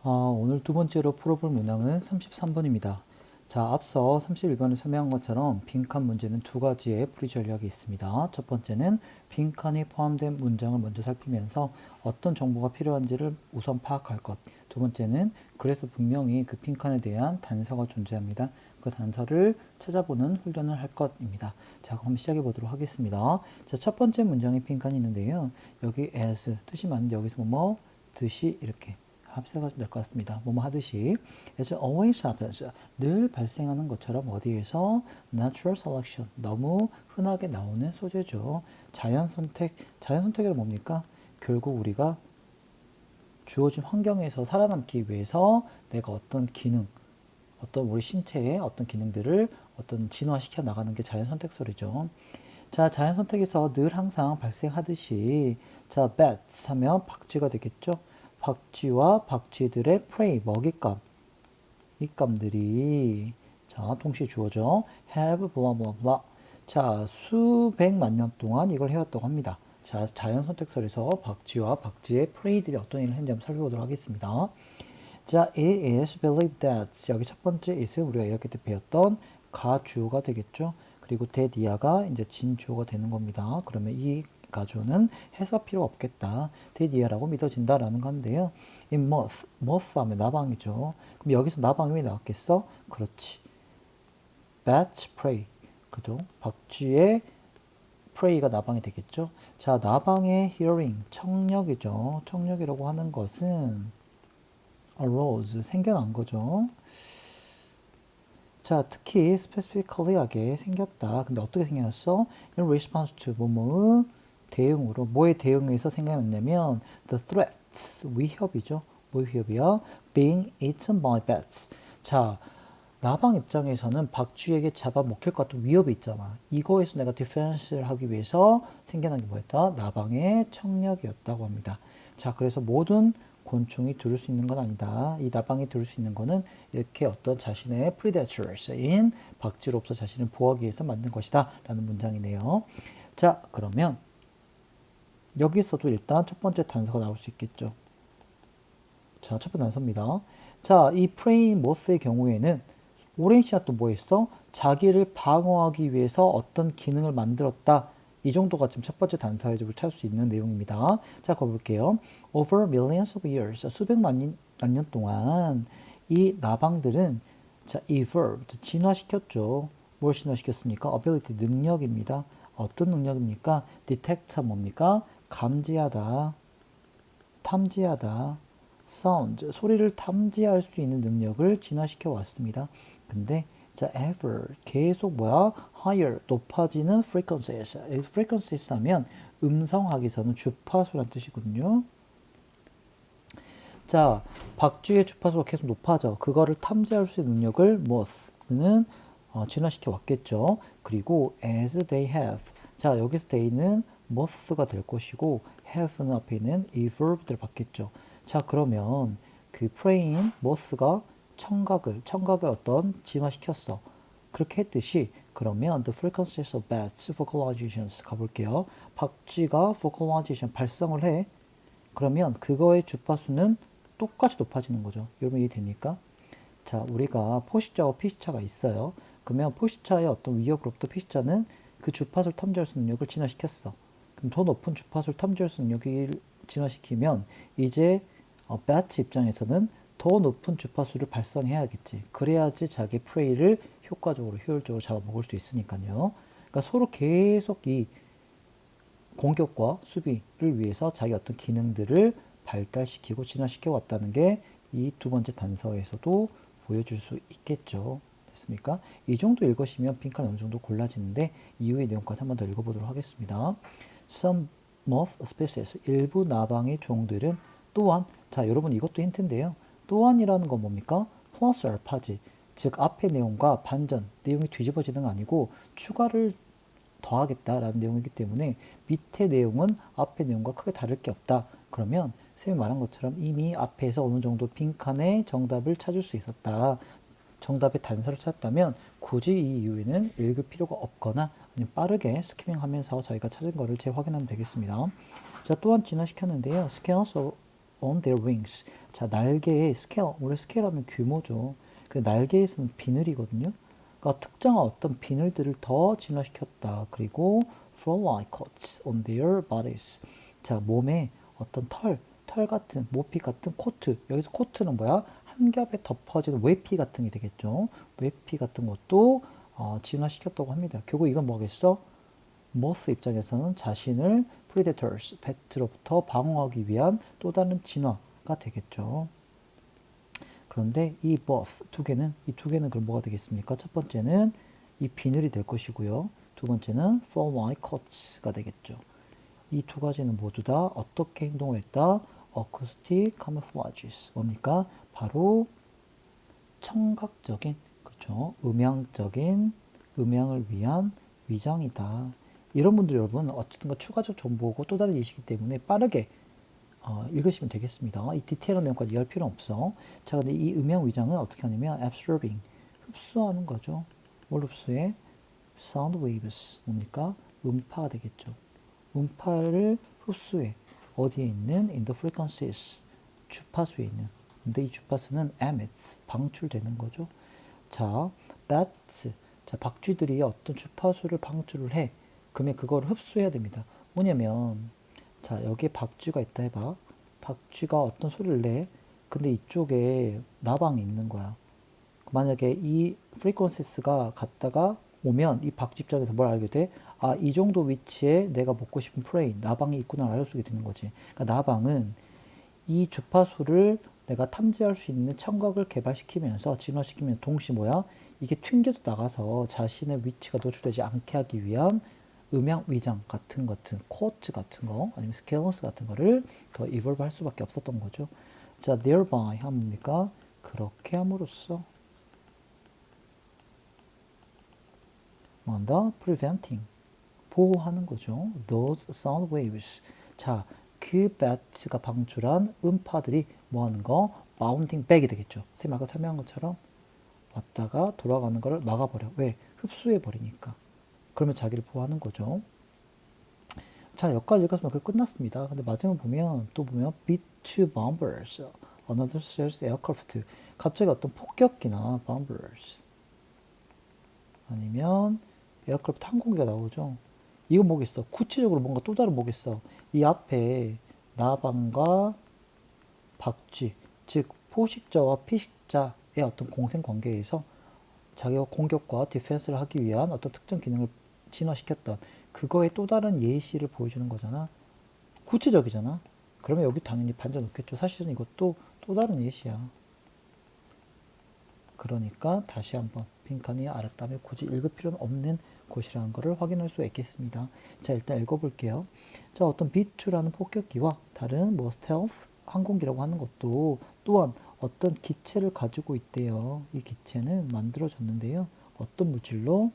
오늘 두 번째로 풀어볼 문항은 33번입니다. 자, 앞서 31번에 설명한 것처럼 빈칸 문제는 두 가지의 풀이 전략이 있습니다. 첫 번째는 빈칸이 포함된 문장을 먼저 살피면서 어떤 정보가 필요한지를 우선 파악할 것. 두 번째는 그래서 분명히 그 빈칸에 대한 단서가 존재합니다. 그 단서를 찾아보는 훈련을 할 것입니다. 자, 그럼 시작해 보도록 하겠습니다. 자, 첫 번째 문장에 빈칸이 있는데요. 여기 as 뜻이 맞는데 여기서 뭐 듯이 이렇게 합세가 될 것 같습니다. 뭐뭐 하듯이 as always happens 늘 발생하는 것처럼 어디에서 natural selection 너무 흔하게 나오는 소재죠. 자연 선택이란 뭡니까? 결국 우리가 주어진 환경에서 살아남기 위해서 내가 어떤 기능, 어떤 우리 신체의 어떤 기능들을 어떤 진화시켜 나가는 게 자연 선택설이죠. 자, 자연 선택에서 늘 항상 발생하듯이 자, bats 하면 박쥐가 되겠죠. 박쥐와 박쥐들의 prey, 먹잇감, 입감들이 자, 동시에 주어져 have blah blah blah. 자, 수백만 년 동안 이걸 해왔다고 합니다. 자, 자연 선택설에서 박쥐와 박쥐의 prey들이 어떤 일을 했는지 한번 살펴보도록 하겠습니다. 자, it is believed that 여기 첫 번째 is은 우리가 이렇게 때 배웠던 가주어가 되겠죠. 그리고 that 이하가 이제 진주어가 되는 겁니다. 그러면 이 가주어는 해석 필요 없겠다. that 이하라고 믿어진다라는 건데요. 이 moth 하면 나방이죠. 그럼 여기서 나방이 왜 나왔겠어? 그렇지. bat's prey. 그죠? 박쥐의 prey가 나방이 되겠죠. 자, 나방의 hearing, 청력이죠. 청력이라고 하는 것은 arose, 생겨난 거죠. 자, 특히 specifically하게 생겼다. 근데 어떻게 생겼어? In response to 뭐뭐의 대응으로 뭐에 대응해서 생겨났냐면 the threats, 위협이죠. 뭐 위협이야? being eaten by bats. 자, 나방 입장에서는 박쥐에게 잡아먹힐 것 같은 위협이 있잖아. 이거에서 내가 디펜스를 하기 위해서 생겨난 게 뭐였다? 나방의 청력이었다고 합니다. 자, 그래서 모든 곤충이 들을 수 있는 건 아니다. 이 나방이 들을 수 있는 거는 이렇게 어떤 자신의 predators인 박쥐로부터 자신을 보호하기 위해서 만든 것이다. 라는 문장이네요. 자, 그러면 여기서도 일단 첫 번째 단서가 나올 수 있겠죠. 자, 첫 번째 단서입니다. 자, 이 프레인 모스의 경우에는 오랜 시간 또 뭐 했어? 자기를 방어하기 위해서 어떤 기능을 만들었다. 이 정도가 지금 첫 번째 단서에서 찾을 수 있는 내용입니다. 자, 가볼게요. Over millions of years, 수백만 년 동안 이 나방들은 자, evolved, 진화시켰죠. 뭘 진화시켰습니까? ability, 능력입니다. 어떤 능력입니까? detect, 뭡니까? 감지하다, 탐지하다, sound, 소리를 탐지할 수 있는 능력을 진화시켜 왔습니다. 근데 자, ever, 계속 뭐야? higher, 높아지는 frequencies. frequencies 하면 음성학에서는 주파수란 뜻이거든요. 자, 박쥐의 주파수가 계속 높아져. 그거를 탐지할 수 있는 능력을 moth는 진화시켜 왔겠죠. 그리고 as they have. 자, 여기서 they는 moth가 될 것이고 have는 앞에 있는 evolved를 받겠죠. 자, 그러면 그 praying moth가 청각을 어떤 진화시켰어. 그렇게 했듯이 그러면 the frequencies of bats vocalizations 가볼게요. 박쥐가 vocalization 발성을 해. 그러면 그거의 주파수는 똑같이 높아지는 거죠. 여러분 이해됩니까? 자, 우리가 포식자와 피식자가 있어요. 그러면 포식자의 어떤 위협으로부터 피식자는 그 주파수를 탐지할 수 있는 능력을 진화시켰어. 그럼 더 높은 주파수를 탐지할 수 있는 능력을 진화시키면 이제 배츠 입장에서는 더 높은 주파수를 발생해야겠지. 그래야지 자기 프레이를 효과적으로 효율적으로 잡아먹을 수 있으니까요. 그러니까 서로 계속 이 공격과 수비를 위해서 자기 어떤 기능들을 발달시키고 진화시켜 왔다는 게 이 두 번째 단서에서도 보여줄 수 있겠죠. 됐습니까? 이 정도 읽으시면 빈칸 어느 정도 골라지는데 이후의 내용까지 한 번 더 읽어보도록 하겠습니다. Some moth species, 일부 나방의 종들은 또한, 자, 여러분 이것도 힌트인데요. 또한이라는 건 뭡니까? 플러스 알파지. 즉 앞의 내용과 반전, 내용이 뒤집어지는 거 아니고 추가를 더하겠다라는 내용이기 때문에 밑에 내용은 앞의 내용과 크게 다를 게 없다. 그러면 쌤이 말한 것처럼 이미 앞에서 어느 정도 빈칸의 정답을 찾을 수 있었다. 정답의 단서를 찾았다면 굳이 이 이후에는 읽을 필요가 없거나 아니면 빠르게 스키밍하면서 저희가 찾은 거를 재확인하면 되겠습니다. 자, 또한 진화시켰는데요. Scales of on their wings. 자, 날개의 스케일, 원래 스케일하면 규모죠. 그 날개에서는 비늘이거든요. 그러니까 특정한 어떤 비늘들을 더 진화시켰다. 그리고 fur-like coats on their bodies. 자, 몸에 어떤 털 같은, 모피 같은 코트. 여기서 코트는 뭐야? 한 겹에 덮어지는 외피 같은 게 되겠죠. 외피 같은 것도 진화시켰다고 합니다. 결국 이건 뭐겠어? 모스 입장에서는 자신을 predators, 배트로부터 방어하기 위한 또 다른 진화가 되겠죠. 그런데 이 both 이 두 개는 그럼 뭐가 되겠습니까? 첫 번째는 이 비늘이 될 것이고요. 두 번째는 fur-like coats가 되겠죠. 이 두 가지는 모두 다 어떻게 행동을 했다? acoustic camouflages. 뭡니까? 바로 청각적인, 그렇죠? 음향을 위한 위장이다. 이런 분들 여러분 어쨌든 추가적 정보고 또 다른 예시이기 때문에 빠르게 읽으시면 되겠습니다. 이 디테일한 내용까지 이해할 필요는 없어. 자, 근데 이 음향 위장은 어떻게 하냐면 absorbing, 흡수하는 거죠. 뭘 흡수해? sound waves, 뭡니까? 음파가 되겠죠. 음파를 흡수해. 어디에 있는? in the frequencies, 주파수에 있는. 근데 이 주파수는 emits, 방출되는 거죠. 자, bats, 자, 박쥐들이 어떤 주파수를 방출을 해. 그러면 그걸 흡수해야 됩니다. 뭐냐면, 자, 여기에 박쥐가 있다 해봐. 박쥐가 어떤 소리를 내. 근데 이쪽에 나방이 있는 거야. 만약에 이 frequencies가 갔다가 오면 이 박쥐 입장에서 뭘 알게 돼? 아, 이 정도 위치에 내가 먹고 싶은 프레이, 나방이 있구나 알 수 있게 되는 거지. 그러니까 나방은 이 주파수를 내가 탐지할 수 있는 청각을 개발시키면서 진화시키면서 동시에 뭐야? 이게 튕겨져 나가서 자신의 위치가 노출되지 않게 하기 위한 음향 위장 같은 코트 같은 거 아니면 스케일런스 같은 거를 더 이볼브 할 수밖에 없었던 거죠. 자, thereby 하면 뭡니까? 그렇게 함으로써 뭔다? preventing, 보호하는 거죠. those sound waves. 자, 그 배트가 방출한 음파들이 뭐 하는 거? bounding back이 되겠죠. 선생님 아까 설명한 것처럼 왔다가 돌아가는 거를 막아버려. 왜? 흡수해 버리니까. 그러면 자기를 보호하는 거죠. 자, 여기까지 읽었으면 그게 끝났습니다. 근데 마지막 보면 beat two bombers, another sells aircraft. 갑자기 어떤 폭격기나 bombers 아니면 에어크래프트 항공기가 나오죠. 이거 뭐겠어? 구체적으로 뭔가 또 다른 뭐겠어? 이 앞에 나방과 박쥐, 즉 포식자와 피식자의 어떤 공생 관계에서 자기가 공격과 디펜스를 하기 위한 어떤 특정 기능을 진화시켰던 그거의 또 다른 예시를 보여주는 거잖아. 구체적이잖아. 그러면 여기 당연히 반전 없겠죠. 사실은 이것도 또 다른 예시야. 그러니까 다시 한번 빈칸이 알았다면 굳이 읽을 필요는 없는 곳이라는 것을 확인할 수 있겠습니다. 자, 일단 읽어볼게요. 자, 어떤 B2라는 폭격기와 다른 뭐 스텔스 항공기라고 하는 것도 또한 어떤 기체를 가지고 있대요. 이 기체는 만들어졌는데요. 어떤 물질로?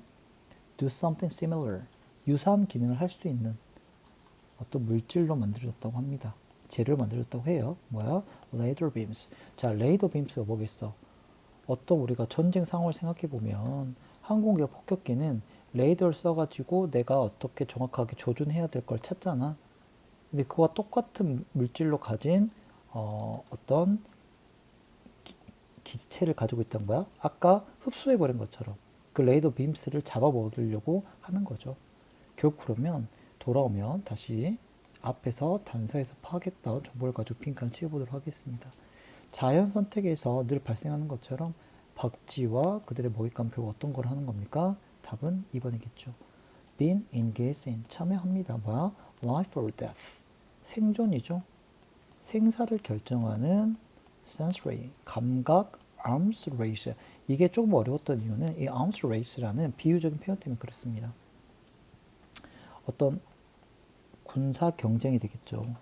do something similar, 유사한 기능을 할 수 있는 어떤 물질로 만들어졌다고 합니다. 재료를 만들어졌다고 해요. 뭐야? 레이더 빔스. 자, 레이더 빔스가 뭐겠어? 어떤 우리가 전쟁 상황을 생각해 보면 항공기와 폭격기는 레이더를 써가지고 내가 어떻게 정확하게 조준해야 될 걸 찾잖아. 근데 그와 똑같은 물질로 가진 어떤 기체를 가지고 있던 거야. 아까 흡수해버린 것처럼 그 레이더 빔스를 잡아먹으려고 하는 거죠. 결국 그러면 돌아오면 다시 앞에서 단서에서 파악했던 정보를 가지고 빈칸을 치워보도록 하겠습니다. 자연 선택에서 늘 발생하는 것처럼 박쥐와 그들의 먹잇감표 어떤 걸 하는 겁니까? 답은 2번이겠죠. Been engaged in, 참여합니다. 뭐야? Life or death, 생존이죠. 생사를 결정하는 sensory, 감각, arms race. 이게 조금 어려웠던 이유는 이 arms race라는 비유적인 표현 때문에 그렇습니다. 어떤 군사 경쟁이 되겠죠.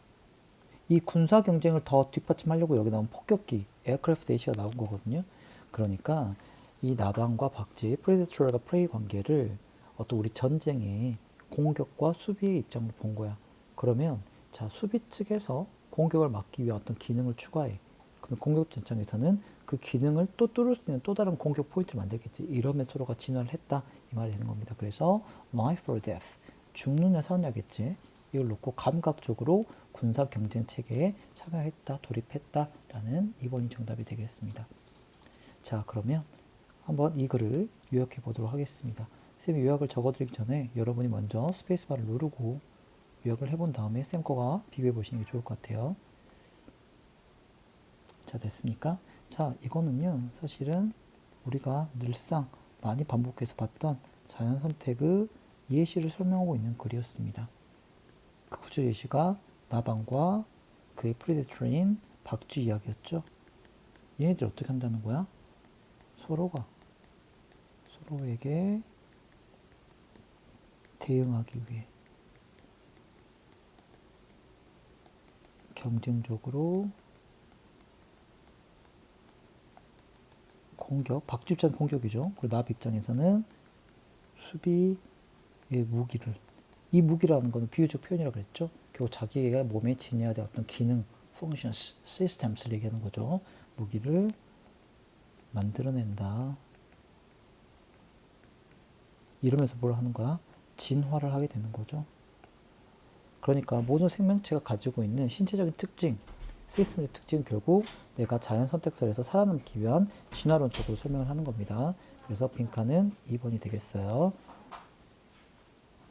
이 군사 경쟁을 더 뒷받침하려고 여기 나온 폭격기, 에어크래프트 A가 나온 거거든요. 그러니까 이 나방과 박쥐, 프레데터와 프레이 관계를 어떤 우리 전쟁의 공격과 수비의 입장으로 본 거야. 그러면 자, 수비 측에서 공격을 막기 위한 어떤 기능을 추가해. 그럼 공격자 입장에서는 그 기능을 또 뚫을 수 있는 또 다른 공격 포인트를 만들겠지. 이러면 서로가 진화를 했다 이 말이 되는 겁니다. 그래서 life or death, 죽느냐 사느냐겠지. 이걸 놓고 감각적으로 군사 경쟁 체계에 참여했다, 돌입했다라는 2번이 정답이 되겠습니다. 자, 그러면 한번 이 글을 요약해 보도록 하겠습니다. 쌤이 요약을 적어드리기 전에 여러분이 먼저 스페이스바를 누르고 요약을 해본 다음에 쌤 거가 비교해 보시는 게 좋을 것 같아요. 자, 됐습니까? 자, 이거는요, 사실은 우리가 늘상 많이 반복해서 봤던 자연 선택의 예시를 설명하고 있는 글이었습니다. 그 구조 예시가 나방과 그의 프리데터인 박쥐 이야기였죠. 얘네들 어떻게 한다는 거야? 서로에게 대응하기 위해 경쟁적으로 공격, 박쥐 입장 공격이죠. 그리고 나비 입장에서는 수비의 무기를, 이 무기라는 건 비유적 표현이라고 그랬죠. 결국 자기가 몸에 지녀야 될 어떤 기능, 펑션, 시스템스를 얘기하는 거죠. 무기를 만들어낸다. 이러면서 뭘 하는 거야? 진화를 하게 되는 거죠. 그러니까 모든 생명체가 가지고 있는 신체적인 특징, 시스템의 특징은 결국 내가 자연 선택설에서 살아남기 위한 진화론적으로 설명을 하는 겁니다. 그래서 빈칸은 2번이 되겠어요.